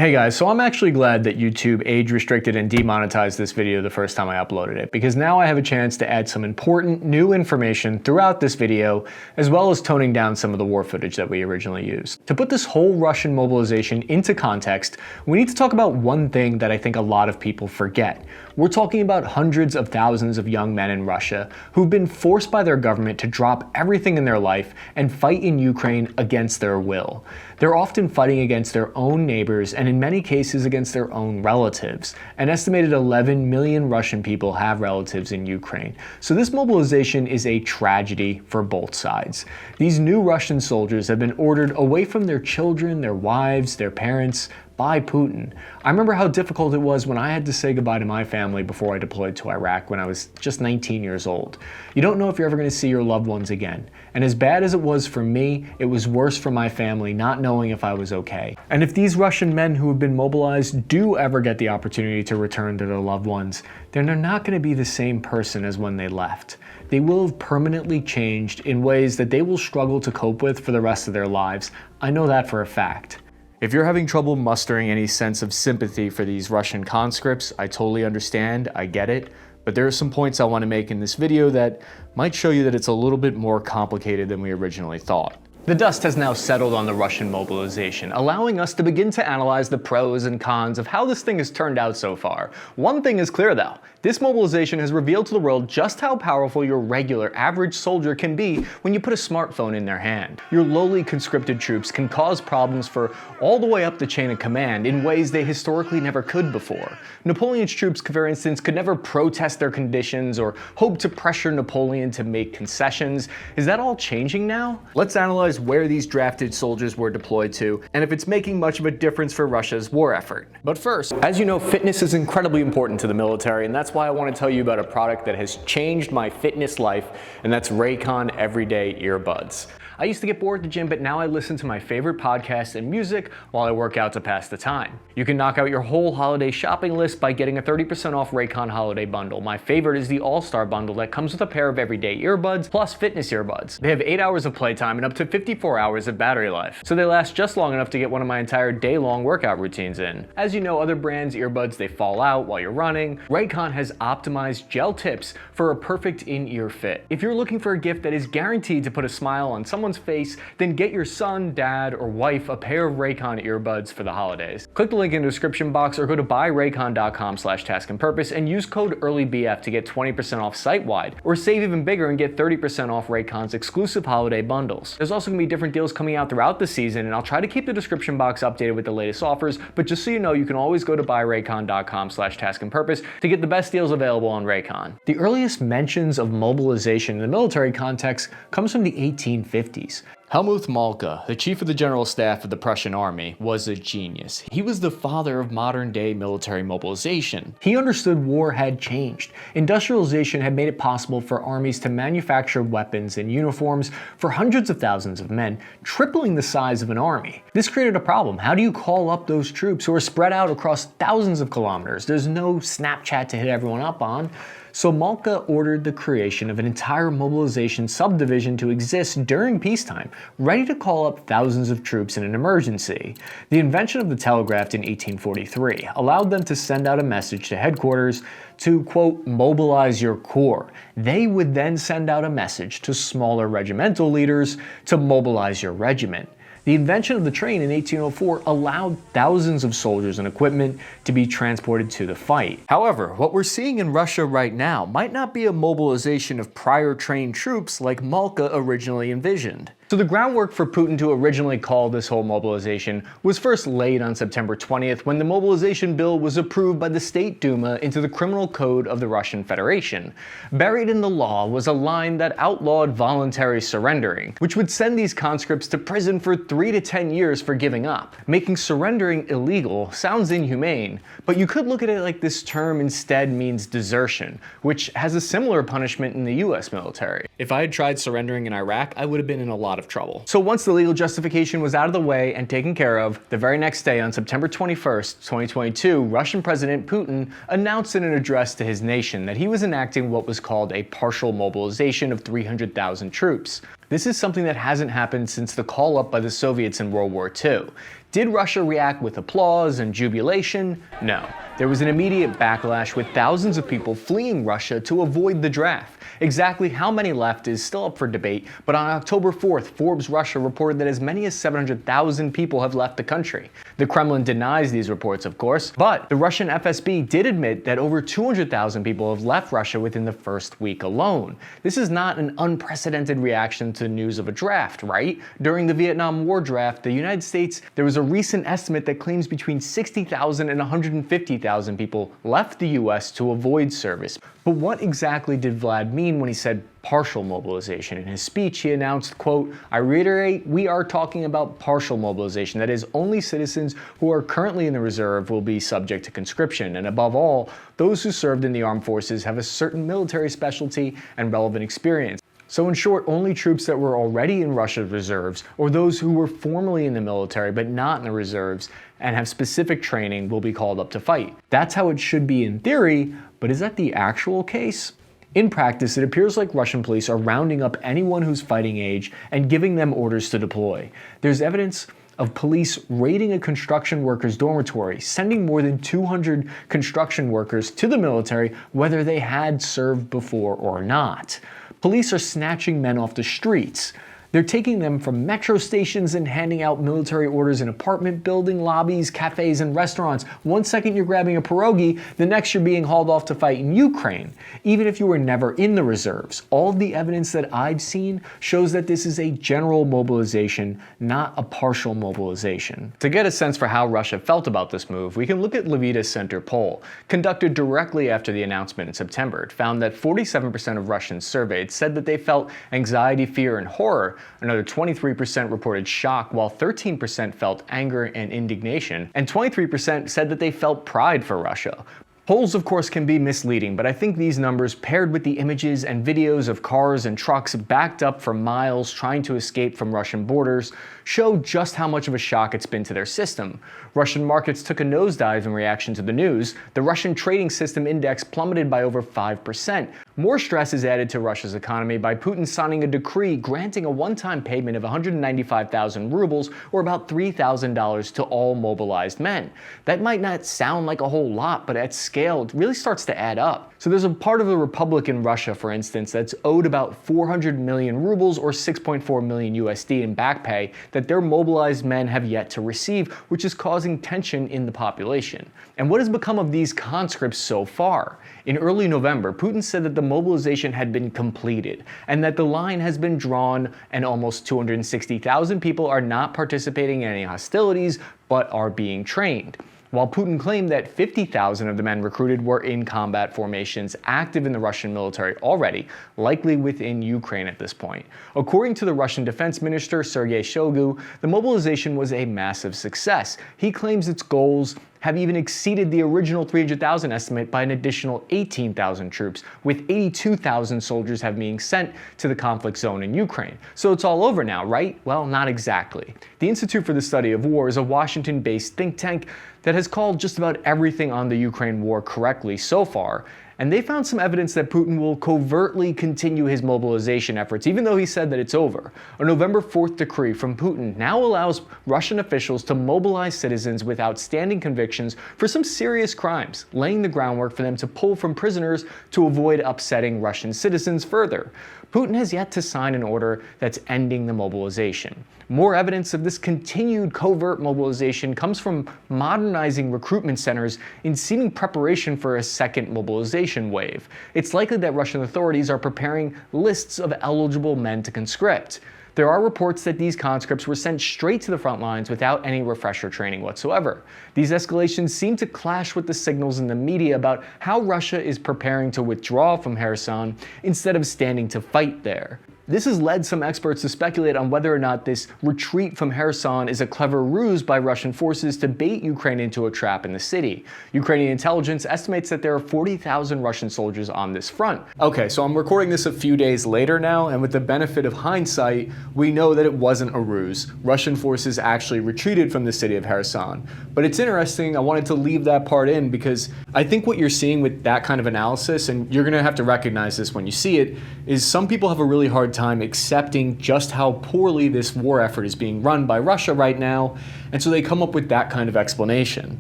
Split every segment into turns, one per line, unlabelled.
Hey guys, so I'm actually glad that YouTube age restricted and demonetized this video the first time I uploaded it, because now I have a chance to add some important new information throughout this video, as well as toning down some of the war footage that we originally used. To put this whole Russian mobilization into context, we need to talk about one thing that I think a lot of people forget. We're talking about hundreds of thousands of young men in Russia who've been forced by their government to drop everything in their life and fight in Ukraine against their will. They're often fighting against their own neighbors and in many cases against their own relatives. An estimated 11 million Russian people have relatives in Ukraine. So this mobilization is a tragedy for both sides. These new Russian soldiers have been ordered away from their children, their wives, their parents, by Putin. I remember how difficult it was when I had to say goodbye to my family before I deployed to Iraq when I was just 19 years old. You don't know if you're ever going to see your loved ones again. And as bad as it was for me, it was worse for my family not knowing if I was okay. And if these Russian men who have been mobilized do ever get the opportunity to return to their loved ones, then they're not going to be the same person as when they left. They will have permanently changed in ways that they will struggle to cope with for the rest of their lives. I know that for a fact. If you're having trouble mustering any sense of sympathy for these Russian conscripts, I totally understand, I get it, but there are some points I want to make in this video that might show you that it's a little bit more complicated than we originally thought. The dust has now settled on the Russian mobilization, allowing us to begin to analyze the pros and cons of how this thing has turned out so far. One thing is clear though, this mobilization has revealed to the world just how powerful your regular average soldier can be when you put a smartphone in their hand. Your lowly conscripted troops can cause problems for all the way up the chain of command in ways they historically never could before. Napoleon's troops, for instance, could never protest their conditions or hope to pressure Napoleon to make concessions. Is that all changing now? Let's analyze where these drafted soldiers were deployed to, and if it's making much of a difference for Russia's war effort. But first, as you know, fitness is incredibly important to the military, and that's why I want to tell you about a product that has changed my fitness life, and that's Raycon Everyday Earbuds. I used to get bored at the gym, but now I listen to my favorite podcasts and music while I work out to pass the time. You can knock out your whole holiday shopping list by getting a 30% off Raycon Holiday Bundle. My favorite is the All-Star Bundle that comes with a pair of everyday earbuds plus fitness earbuds. They have 8 hours of playtime and up to 54 hours of battery life, so they last just long enough to get one of my entire day-long workout routines in. As you know, other brands' earbuds, they fall out while you're running. Raycon has optimized gel tips for a perfect in-ear fit. If you're looking for a gift that is guaranteed to put a smile on someone's face, then get your son, dad, or wife a pair of Raycon earbuds for the holidays. Click the link in the description box or go to buyraycon.com/taskandpurpose and use code EARLYBF to get 20% off site-wide, or save even bigger and get 30% off Raycon's exclusive holiday bundles. There's also going to be different deals coming out throughout the season, and I'll try to keep the description box updated with the latest offers, but just so you know, you can always go to buyraycon.com/taskandpurpose to get the best deals available on Raycon. The earliest mentions of mobilization in the military context comes from the 1850s. Helmuth Moltke, the chief of the general staff of the Prussian army, was a genius. He was the father of modern-day military mobilization. He understood war had changed. Industrialization had made it possible for armies to manufacture weapons and uniforms for hundreds of thousands of men, tripling the size of an army. This created a problem. How do you call up those troops who are spread out across thousands of kilometers? There's no Snapchat to hit everyone up on. So Moltke ordered the creation of an entire mobilization subdivision to exist during peacetime, ready to call up thousands of troops in an emergency. The invention of the telegraph in 1843 allowed them to send out a message to headquarters to, quote, mobilize your corps. They would then send out a message to smaller regimental leaders to mobilize your regiment. The invention of the train in 1804 allowed thousands of soldiers and equipment to be transported to the fight. However, what we're seeing in Russia right now might not be a mobilization of prior trained troops like Moltke originally envisioned. So the groundwork for Putin to originally call this whole mobilization was first laid on September 20th when the mobilization bill was approved by the State Duma into the Criminal Code of the Russian Federation. Buried in the law was a line that outlawed voluntary surrendering, which would send these conscripts to prison for 3 to 10 years for giving up. Making surrendering illegal sounds inhumane, but you could look at it like this term instead means desertion, which has a similar punishment in the US military. If I had tried surrendering in Iraq, I would have been in a lot of trouble. So once the legal justification was out of the way and taken care of, the very next day on September 21st, 2022, Russian President Putin announced in an address to his nation that he was enacting what was called a partial mobilization of 300,000 troops. This is something that hasn't happened since the call up by the Soviets in World War II. Did Russia react with applause and jubilation? No. There was an immediate backlash with thousands of people fleeing Russia to avoid the draft. Exactly how many left is still up for debate, but on October 4th, Forbes Russia reported that as many as 700,000 people have left the country. The Kremlin denies these reports, of course, but the Russian FSB did admit that over 200,000 people have left Russia within the first week alone. This is not an unprecedented reaction to news of a draft, right? During the Vietnam War draft, the United States, there was a recent estimate that claims between 60,000 and 150,000 people left the US to avoid service. But what exactly did Vlad mean when he said partial mobilization? In his speech, he announced, quote, "I reiterate, we are talking about partial mobilization. That is, only citizens who are currently in the reserve will be subject to conscription. And above all, those who served in the armed forces have a certain military specialty and relevant experience." So in short, only troops that were already in Russia's reserves, or those who were formerly in the military but not in the reserves and have specific training, will be called up to fight. That's how it should be in theory, but is that the actual case? In practice, it appears like Russian police are rounding up anyone who's fighting age and giving them orders to deploy. There's evidence of police raiding a construction workers' dormitory, sending more than 200 construction workers to the military whether they had served before or not. Police are snatching men off the streets. They're taking them from metro stations and handing out military orders in apartment building lobbies, cafes, and restaurants. One second you're grabbing a pierogi, the next you're being hauled off to fight in Ukraine, even if you were never in the reserves. All of the evidence that I've seen shows that this is a general mobilization, not a partial mobilization. To get a sense for how Russia felt about this move, we can look at Levita Center poll, conducted directly after the announcement in September. It found that 47% of Russians surveyed said that they felt anxiety, fear, and horror. Another 23% reported shock, while 13% felt anger and indignation, and 23% said that they felt pride for Russia. Polls, of course, can be misleading, but I think these numbers, paired with the images and videos of cars and trucks backed up for miles trying to escape from Russian borders, show just how much of a shock it's been to their system. Russian markets took a nosedive in reaction to the news. The Russian trading system index plummeted by over 5%. More stress is added to Russia's economy by Putin signing a decree granting a one-time payment of 195,000 rubles, or about $3,000, to all mobilized men. That might not sound like a whole lot, but at scale, it really starts to add up. So there's a part of the republic in Russia, for instance, that's owed about 400 million rubles, or 6.4 million USD in back pay, that their mobilized men have yet to receive, which is causing tension in the population. And what has become of these conscripts so far? In early November, Putin said that the mobilization had been completed and that the line has been drawn and almost 260,000 people are not participating in any hostilities but are being trained. While Putin claimed that 50,000 of the men recruited were in combat formations active in the Russian military already, likely within Ukraine at this point. According to the Russian Defense Minister Sergei Shoigu, the mobilization was a massive success. He claims its goals have even exceeded the original 300,000 estimate by an additional 18,000 troops, with 82,000 soldiers have been sent to the conflict zone in Ukraine. So it's all over now, right? Well, not exactly. The Institute for the Study of War is a Washington-based think tank that has called just about everything on the Ukraine war correctly so far, and they found some evidence that Putin will covertly continue his mobilization efforts, even though he said that it's over. A November 4th decree from Putin now allows Russian officials to mobilize citizens with outstanding convictions for some serious crimes, laying the groundwork for them to pull from prisoners to avoid upsetting Russian citizens further. Putin has yet to sign an order that's ending the mobilization. More evidence of this continued covert mobilization comes from modernizing recruitment centers in seeming preparation for a second mobilization wave. It's likely that Russian authorities are preparing lists of eligible men to conscript. There are reports that these conscripts were sent straight to the front lines without any refresher training whatsoever. These escalations seem to clash with the signals in the media about how Russia is preparing to withdraw from Kherson instead of standing to fight there. This has led some experts to speculate on whether or not this retreat from Kherson is a clever ruse by Russian forces to bait Ukraine into a trap in the city. Ukrainian intelligence estimates that there are 40,000 Russian soldiers on this front. Okay, so I'm recording this a few days later now, and with the benefit of hindsight, we know that it wasn't a ruse. Russian forces actually retreated from the city of Kherson. But it's interesting, I wanted to leave that part in because I think what you're seeing with that kind of analysis, and you're gonna have to recognize this when you see it, is some people have a really hard time time accepting just how poorly this war effort is being run by Russia right now, and so they come up with that kind of explanation.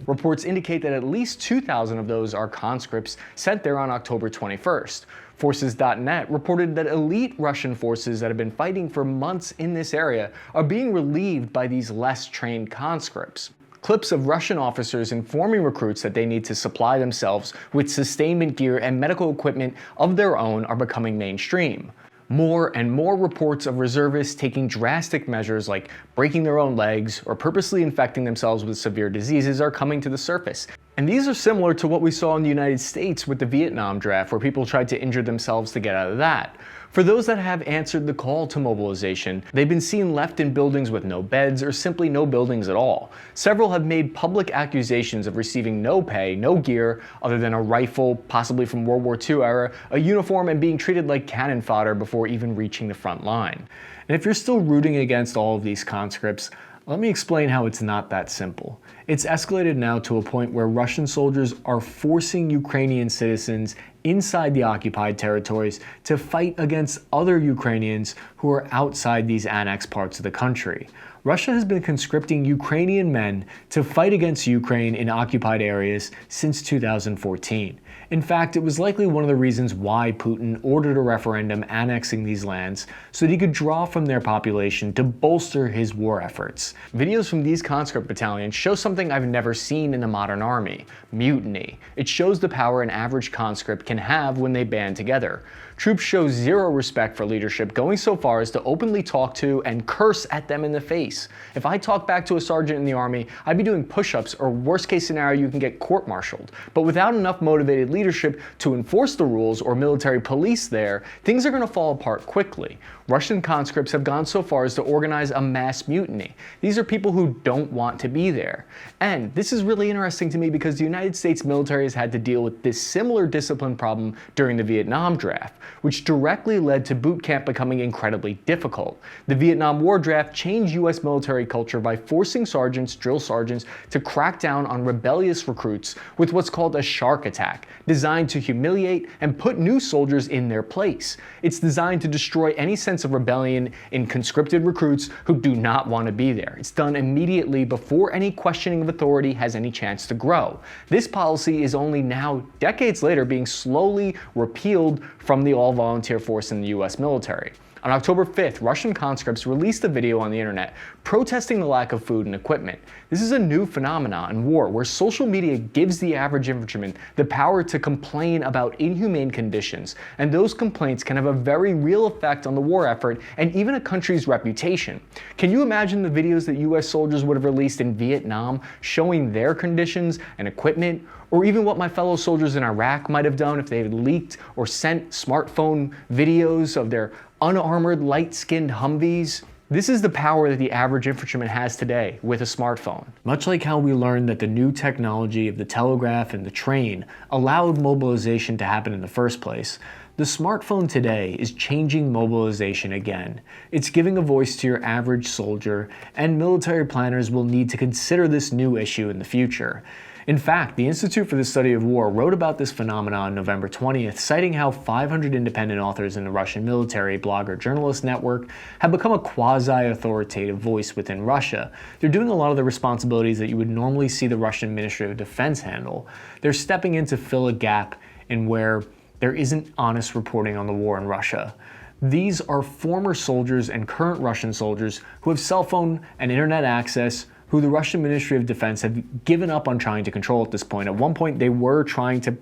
Reports indicate that at least 2,000 of those are conscripts sent there on October 21st. Forces.net reported that elite Russian forces that have been fighting for months in this area are being relieved by these less trained conscripts. Clips of Russian officers informing recruits that they need to supply themselves with sustainment gear and medical equipment of their own are becoming mainstream. More and more reports of reservists taking drastic measures like breaking their own legs or purposely infecting themselves with severe diseases are coming to the surface. And these are similar to what we saw in the United States with the Vietnam draft, where people tried to injure themselves to get out of that. For those that have answered the call to mobilization, they've been seen left in buildings with no beds or simply no buildings at all. Several have made public accusations of receiving no pay, no gear other than a rifle, possibly from World War II era, a uniform, and being treated like cannon fodder before even reaching the front line. And if you're still rooting against all of these conscripts, let me explain how it's not that simple. It's escalated now to a point where Russian soldiers are forcing Ukrainian citizens inside the occupied territories to fight against other Ukrainians who are outside these annexed parts of the country. Russia has been conscripting Ukrainian men to fight against Ukraine in occupied areas since 2014. In fact, it was likely one of the reasons why Putin ordered a referendum annexing these lands so that he could draw from their population to bolster his war efforts. Videos from these conscript battalions show something I've never seen in the modern army: mutiny. It shows the power an average conscript can have when they band together. Troops show zero respect for leadership, going so far as to openly talk to and curse at them in the face. If I talk back to a sergeant in the army, I'd be doing push-ups, or worst case scenario, you can get court-martialed. But without enough motivated leadership to enforce the rules or military police there, things are going to fall apart quickly. Russian conscripts have gone so far as to organize a mass mutiny. These are people who don't want to be there. And this is really interesting to me because the United States military has had to deal with this similar discipline problem during the Vietnam draft, which directly led to boot camp becoming incredibly difficult. The Vietnam War draft changed U.S. military culture by forcing sergeants, drill sergeants, to crack down on rebellious recruits with what's called a shark attack, designed to humiliate and put new soldiers in their place. It's designed to destroy any sense of rebellion in conscripted recruits who do not want to be there. It's done immediately before any questioning of authority has any chance to grow. This policy is only now, decades later, being slowly repealed from the all-volunteer force in the US military. On October 5th, Russian conscripts released a video on the internet protesting the lack of food and equipment. This is a new phenomenon in war where social media gives the average infantryman the power to complain about inhumane conditions, and those complaints can have a very real effect on the war effort and even a country's reputation. Can you imagine the videos that US soldiers would have released in Vietnam showing their conditions and equipment? Or even what my fellow soldiers in Iraq might have done if they had leaked or sent smartphone videos of their unarmored, light-skinned Humvees? This is the power that the average infantryman has today with a smartphone. Much like how we learned that the new technology of the telegraph and the train allowed mobilization to happen in the first place, the smartphone today is changing mobilization again. It's giving a voice to your average soldier, and military planners will need to consider this new issue in the future. In fact, the Institute for the Study of War wrote about this phenomenon on November 20th, citing how 500 independent authors in the Russian military blogger journalist network have become a quasi-authoritative voice within Russia. They're doing a lot of the responsibilities that you would normally see the Russian Ministry of Defense handle. They're stepping in to fill a gap in where there isn't honest reporting on the war in Russia. These are former soldiers and current Russian soldiers who have cell phone and internet access, who the Russian Ministry of Defense have given up on trying to control at this point. At one point, they were trying to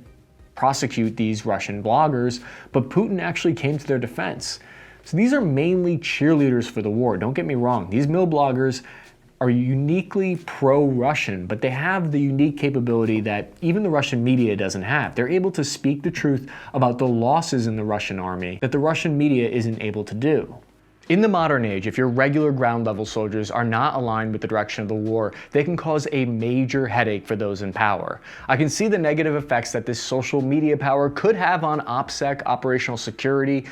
prosecute these Russian bloggers, but Putin actually came to their defense. So these are mainly cheerleaders for the war. Don't get me wrong. These mill bloggers are uniquely pro-Russian, but they have the unique capability that even the Russian media doesn't have. They're able to speak the truth about the losses in the Russian army that the Russian media isn't able to do. In the modern age, if your regular ground-level soldiers are not aligned with the direction of the war, they can cause a major headache for those in power. I can see the negative effects that this social media power could have on OPSEC, operational security,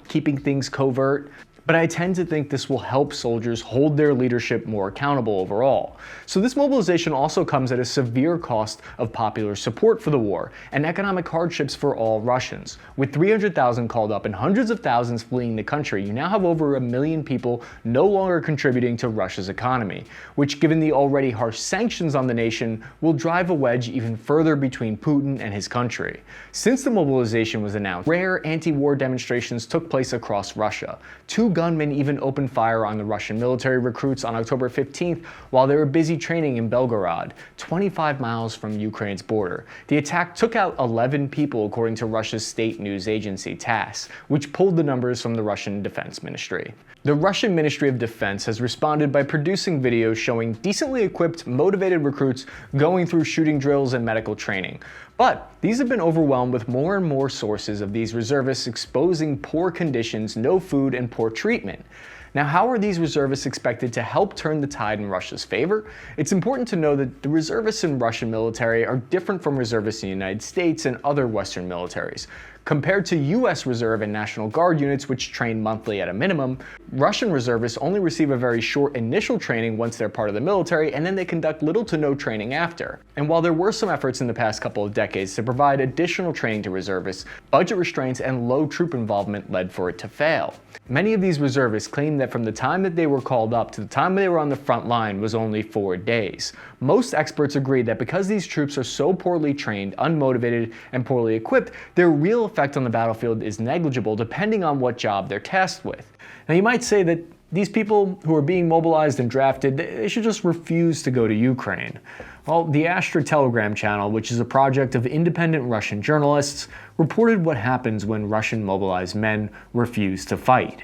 keeping things covert. but I tend to think this will help soldiers hold their leadership more accountable overall. So this mobilization also comes at a severe cost of popular support for the war and economic hardships for all Russians. With 300,000 called up and hundreds of thousands fleeing the country, you now have over 1 million people no longer contributing to Russia's economy, which, given the already harsh sanctions on the nation, will drive a wedge even further between Putin and his country. Since the mobilization was announced, rare anti-war demonstrations took place across Russia. 2 gunmen even opened fire on the Russian military recruits on October 15th while they were busy training in Belgorod, 25 miles from Ukraine's border. The attack took out 11 people, according to Russia's state news agency TASS, which pulled the numbers from the Russian Defense Ministry. The Russian Ministry of Defense has responded by producing videos showing decently equipped, motivated recruits going through shooting drills and medical training. But these have been overwhelmed with more and more sources of these reservists exposing poor conditions, no food, and poor treatment. Now, how are these reservists expected to help turn the tide in Russia's favor? It's important to know that the reservists in Russian military are different from reservists in the United States and other Western militaries. Compared to US Reserve and National Guard units, which train monthly at a minimum, Russian reservists only receive a very short initial training once they're part of the military, and then they conduct little to no training after. And while there were some efforts in the past couple of decades to provide additional training to reservists, budget restraints and low troop involvement led for it to fail. Many of these reservists claim that from the time that they were called up to the time they were on the front line was only 4 days. Most experts agree that because these troops are so poorly trained, unmotivated, and poorly equipped, their real effect on the battlefield is negligible depending on what job they're tasked with. Now, you might say that these people who are being mobilized and drafted, they should just refuse to go to Ukraine. Well, the Astra Telegram channel, which is a project of independent Russian journalists, reported what happens when Russian mobilized men refuse to fight.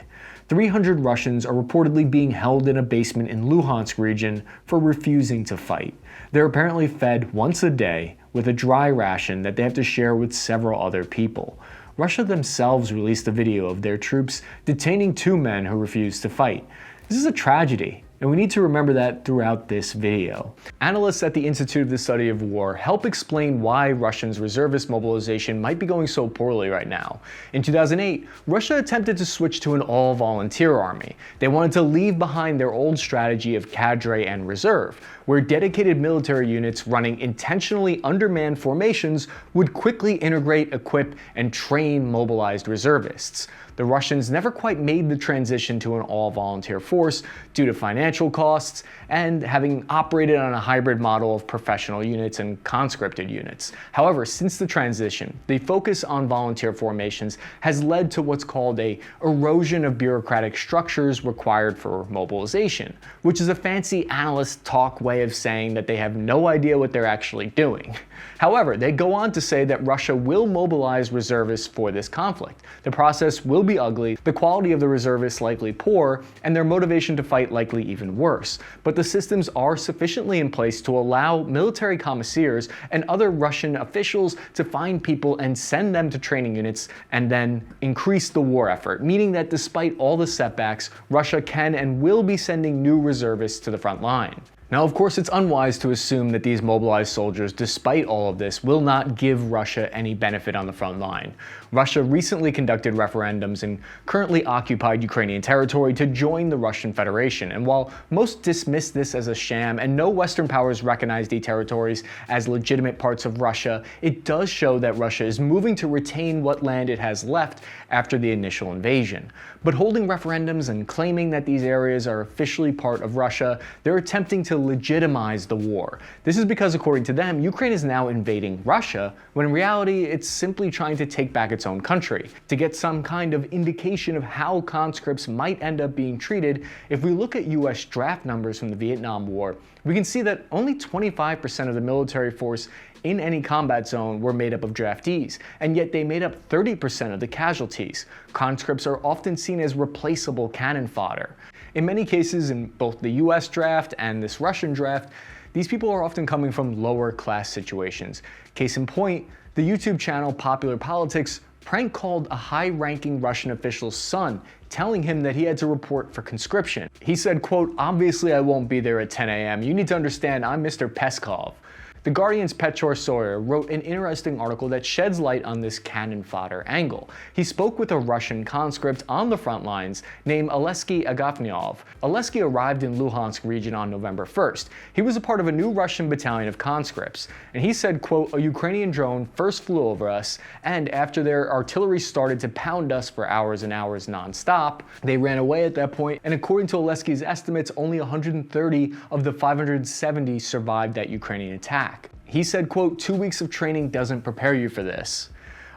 300 Russians are reportedly being held in a basement in Luhansk region for refusing to fight. They're apparently fed once a day with a dry ration that they have to share with several other people. Russia themselves released a video of their troops detaining 2 men who refused to fight. This is a tragedy, and we need to remember that throughout this video. Analysts at the Institute of the Study of War help explain why Russia's reservist mobilization might be going so poorly right now. In 2008, Russia attempted to switch to an all-volunteer army. They wanted to leave behind their old strategy of cadre and reserve, where dedicated military units running intentionally undermanned formations would quickly integrate, equip, and train mobilized reservists. The Russians never quite made the transition to an all-volunteer force due to financial costs and having operated on a hybrid model of professional units and conscripted units. However, since the transition, the focus on volunteer formations has led to what's called an erosion of bureaucratic structures required for mobilization, which is a fancy analyst talk way of saying that they have no idea what they're actually doing. However, they go on to say that Russia will mobilize reservists for this conflict. The process will be ugly, the quality of the reservists likely poor, and their motivation to fight likely even worse. But the systems are sufficiently in place to allow military commissaires and other Russian officials to find people and send them to training units and then increase the war effort, meaning that despite all the setbacks, Russia can and will be sending new reservists to the front line. Now, of course, it's unwise to assume that these mobilized soldiers, despite all of this, will not give Russia any benefit on the front line. Russia recently conducted referendums in currently occupied Ukrainian territory to join the Russian Federation, and while most dismiss this as a sham and no Western powers recognize these territories as legitimate parts of Russia, it does show that Russia is moving to retain what land it has left after the initial invasion. But holding referendums and claiming that these areas are officially part of Russia, they're attempting to legitimize the war. This is because, according to them, Ukraine is now invading Russia, when in reality it's simply trying to take back its own country. To get some kind of indication of how conscripts might end up being treated, if we look at US draft numbers from the Vietnam War, we can see that only 25% of the military force in any combat zone were made up of draftees, and yet they made up 30% of the casualties. Conscripts are often seen as replaceable cannon fodder. In many cases, in both the US draft and this Russian draft, these people are often coming from lower class situations. Case in point, the YouTube channel Popular Politics prank called a high-ranking Russian official's son, telling him that he had to report for conscription. He said, quote, "Obviously I won't be there at 10 a.m. You need to understand I'm Mr. Peskov." The Guardian's Petr Sawyer wrote an interesting article that sheds light on this cannon fodder angle. He spoke with a Russian conscript on the front lines named Alesky Agafnyov. Alesky arrived in Luhansk region on November 1st. He was a part of a new Russian battalion of conscripts, and he said, quote, "A Ukrainian drone first flew over us, and after their artillery started to pound us for hours and hours non-stop, they ran away at that point, and according to Alesky's estimates, only 130 of the 570 survived that Ukrainian attack." He said, quote, "2 weeks of training doesn't prepare you for this."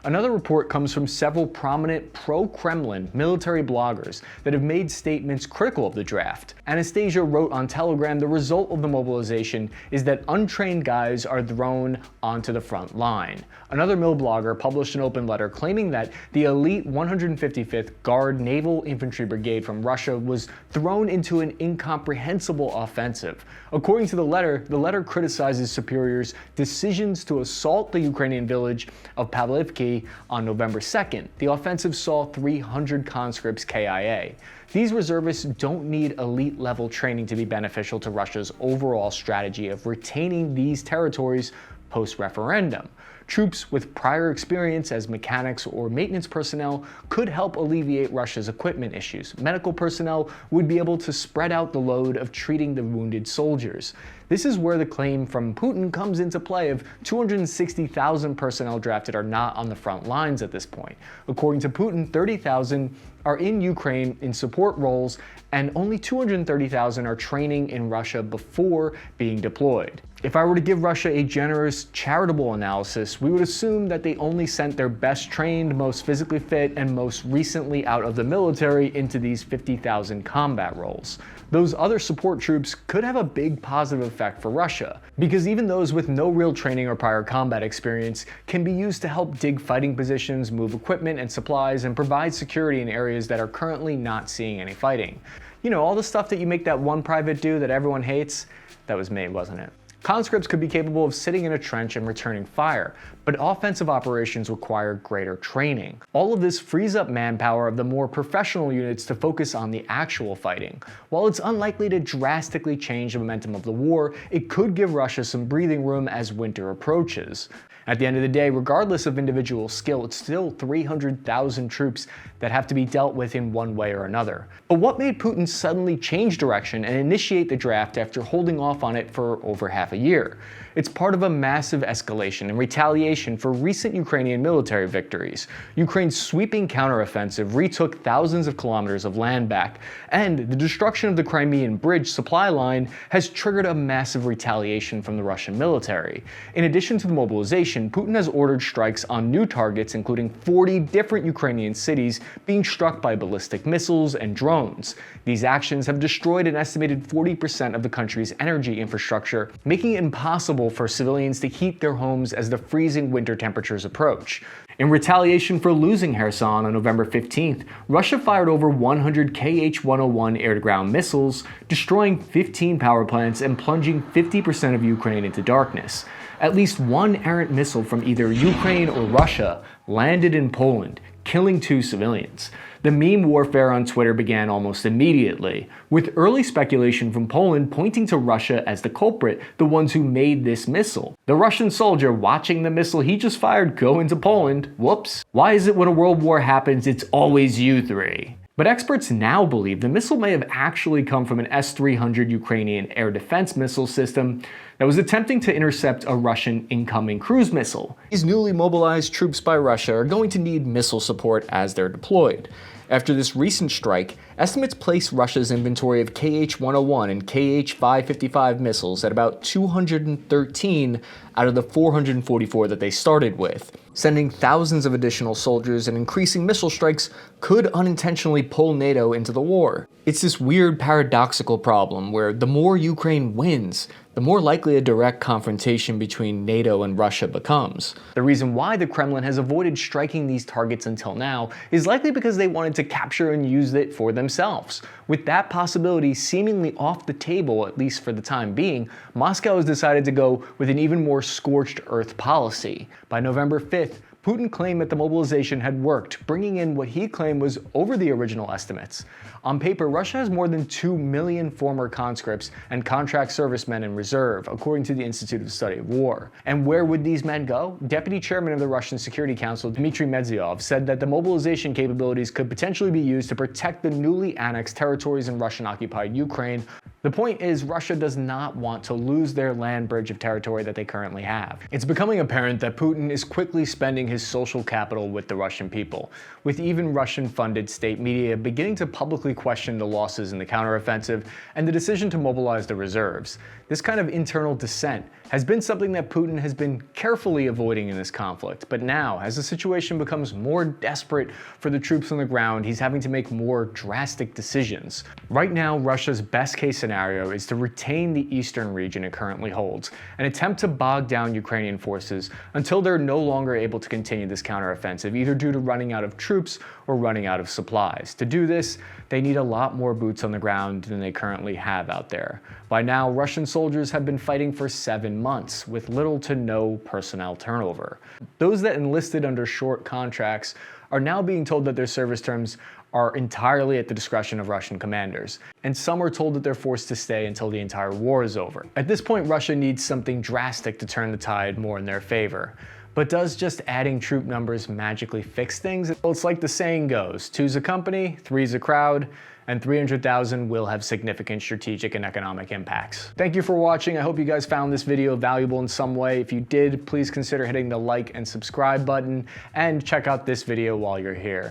Another report comes from several prominent pro-Kremlin military bloggers that have made statements critical of the draft. Anastasia wrote on Telegram, "The result of the mobilization is that untrained guys are thrown onto the front line." Another Mil blogger published an open letter claiming that the elite 155th Guard Naval Infantry Brigade from Russia was thrown into an incomprehensible offensive. According to the letter criticizes superiors' decisions to assault the Ukrainian village of Pavlivki on November 2nd. The offensive saw 300 conscripts KIA. These reservists don't need elite level training to be beneficial to Russia's overall strategy of retaining these territories post-referendum. Troops with prior experience as mechanics or maintenance personnel could help alleviate Russia's equipment issues. Medical personnel would be able to spread out the load of treating the wounded soldiers. This is where the claim from Putin comes into play of 260,000 personnel drafted are not on the front lines at this point. According to Putin, 30,000 are in Ukraine in support roles, and only 230,000 are training in Russia before being deployed. If I were to give Russia a generous, charitable analysis, we would assume that they only sent their best trained, most physically fit, and most recently out of the military into these 50,000 combat roles. Those other support troops could have a big positive effect for Russia, because even those with no real training or prior combat experience can be used to help dig fighting positions, move equipment and supplies, and provide security in areas that are currently not seeing any fighting. You know, all the stuff that you make that one private do that everyone hates? That was me, wasn't it? Conscripts could be capable of sitting in a trench and returning fire, but offensive operations require greater training. All of this frees up manpower of the more professional units to focus on the actual fighting. While it's unlikely to drastically change the momentum of the war, it could give Russia some breathing room as winter approaches. At the end of the day, regardless of individual skill, it's still 300,000 troops that have to be dealt with in one way or another. But what made Putin suddenly change direction and initiate the draft after holding off on it for over half a year? It's part of a massive escalation and retaliation for recent Ukrainian military victories. Ukraine's sweeping counteroffensive retook thousands of kilometers of land back, and the destruction of the Crimean Bridge supply line has triggered a massive retaliation from the Russian military. In addition to the mobilization, Putin has ordered strikes on new targets, including 40 different Ukrainian cities being struck by ballistic missiles and drones. These actions have destroyed an estimated 40% of the country's energy infrastructure, making it impossible for civilians to heat their homes as the freezing winter temperatures approach. In retaliation for losing Kherson on November 15th, Russia fired over 100 Kh-101 air-to-ground missiles, destroying 15 power plants and plunging 50% of Ukraine into darkness. At least one errant missile from either Ukraine or Russia landed in Poland, killing 2 civilians. The meme warfare on Twitter began almost immediately, with early speculation from Poland pointing to Russia as the culprit, the ones who made this missile. The Russian soldier watching the missile he just fired go into Poland. Whoops. Why is it when a world war happens, it's always you three? But experts now believe the missile may have actually come from an S-300 Ukrainian air defense missile system that was attempting to intercept a Russian incoming cruise missile. These newly mobilized troops by Russia are going to need missile support as they're deployed. After this recent strike, estimates place Russia's inventory of Kh-101 and Kh-555 missiles at about 213 out of the 444 that they started with. Sending thousands of additional soldiers and increasing missile strikes could unintentionally pull NATO into the war. It's this weird paradoxical problem where the more Ukraine wins, the more likely a direct confrontation between NATO and Russia becomes. The reason why the Kremlin has avoided striking these targets until now is likely because they wanted to capture and use it for themselves. With that possibility seemingly off the table, at least for the time being, Moscow has decided to go with an even more scorched earth policy. By November 5th, Putin claimed that the mobilization had worked, bringing in what he claimed was over the original estimates. On paper, Russia has more than 2 million former conscripts and contract servicemen in reserve, according to the Institute of Study of War. And where would these men go? Deputy Chairman of the Russian Security Council, Dmitry Medvedev, said that the mobilization capabilities could potentially be used to protect the newly annexed territories in Russian-occupied Ukraine. The point is, Russia does not want to lose their land bridge of territory that they currently have. It's becoming apparent that Putin is quickly spending his social capital with the Russian people, with even Russian-funded state media beginning to publicly question the losses in the counteroffensive and the decision to mobilize the reserves. This kind of internal dissent has been something that Putin has been carefully avoiding in this conflict, but now, as the situation becomes more desperate for the troops on the ground, he's having to make more drastic decisions. Right now, Russia's best-case scenario is to retain the eastern region it currently holds and attempt to bog down Ukrainian forces until they're no longer able to continue this counteroffensive, either due to running out of troops or running out of supplies. To do this, they need a lot more boots on the ground than they currently have out there. By now, Russian soldiers have been fighting for 7 months with little to no personnel turnover. Those that enlisted under short contracts are now being told that their service terms are entirely at the discretion of Russian commanders, and some are told that they're forced to stay until the entire war is over. At this point, Russia needs something drastic to turn the tide more in their favor. But does just adding troop numbers magically fix things? Well, it's like the saying goes, 2's a company, 3's a crowd, and 300,000 will have significant strategic and economic impacts. Thank you for watching. I hope you guys found this video valuable in some way. If you did, please consider hitting the like and subscribe button, and check out this video while you're here.